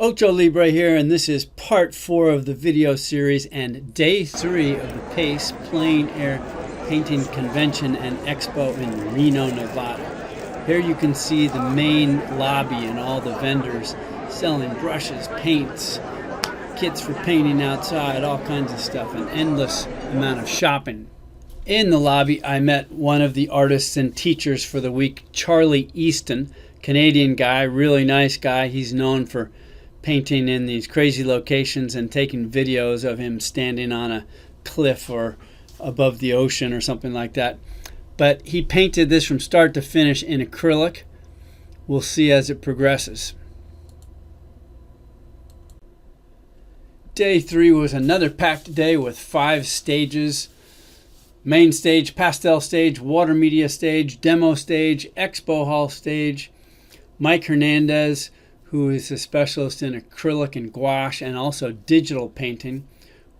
Ocho Libre here, and this is part 4 of the video series and day 3 of the PACE Plein Air Painting Convention and Expo in Reno, Nevada. Here you can see the main lobby and all the vendors selling brushes, paints, kits for painting outside, all kinds of stuff, an endless amount of shopping. In the lobby, I met one of the artists and teachers for the week, Charlie Easton, Canadian guy, really nice guy. He's known for painting in these crazy locations and taking videos of him standing on a cliff or above the ocean or something like that. But he painted this from start to finish in acrylic. We'll see as it progresses. Day 3 was another packed day with 5 stages. Main stage, pastel stage, water media stage, demo stage, expo hall stage. Mike Hernandez, who is a specialist in acrylic and gouache and also digital painting,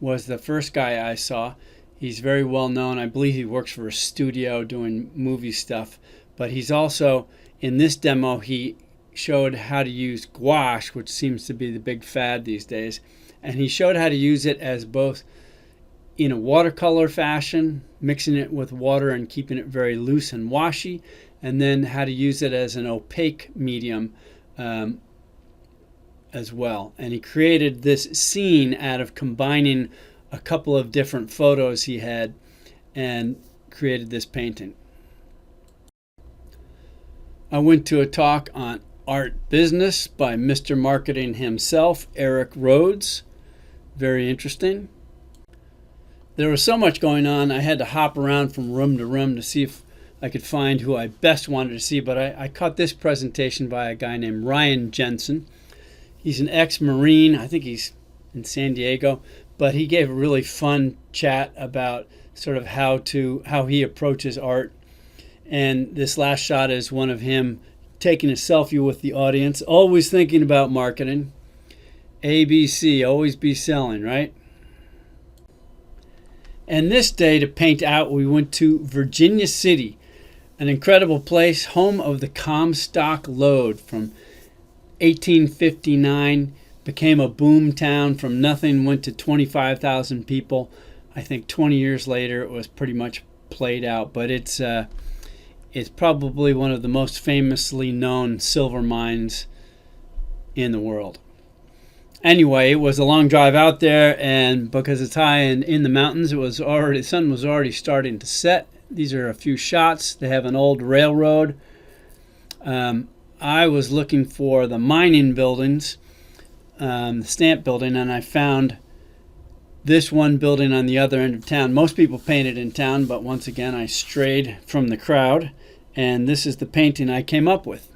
was the first guy I saw. He's very well known. I believe he works for a studio doing movie stuff. But he's also, in this demo, he showed how to use gouache, which seems to be the big fad these days. And he showed how to use it as both in a watercolor fashion, mixing it with water and keeping it very loose and washy, and then how to use it as an opaque medium as well. And he created this scene out of combining a couple of different photos he had and created this painting. I went to a talk on art business by Mr. Marketing himself, Eric Rhodes. Very interesting. There was so much going on, I had to hop around from room to room to see if I could find who I best wanted to see, but I caught this presentation by a guy named Ryan Jensen. He's an ex-Marine. I think he's in San Diego, but he gave a really fun chat about sort of how he approaches art. And this last shot is one of him taking a selfie with the audience, always thinking about marketing. ABC, always be selling, right? And this day to paint out, we went to Virginia City, an incredible place, home of the Comstock Lode from 1859, became a boom town. From nothing, went to 25,000 people. I think 20 years later, it was pretty much played out, but it's probably one of the most famously known silver mines in the world. Anyway, it was a long drive out there, and because it's high in the mountains, the sun was already starting to set. These are a few shots. They have an old railroad. I was looking for the mining buildings, the stamp building, and I found this one building on the other end of town. Most people painted in town, but once again, I strayed from the crowd, and this is the painting I came up with.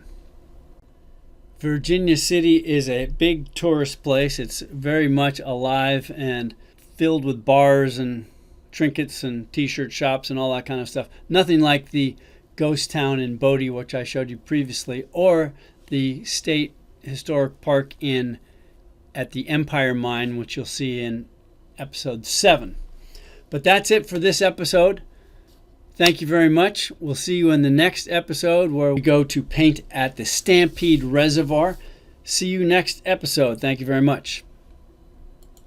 Virginia City is a big tourist place. It's very much alive and filled with bars and trinkets and t-shirt shops and all that kind of stuff. Nothing like the ghost town in Bodie, which I showed you previously, or the State Historic Park at the Empire Mine, which you'll see in episode 7. But that's it for this episode. Thank you very much. We'll see you in the next episode where we go to paint at the Stampede Reservoir. See you next episode. Thank you very much.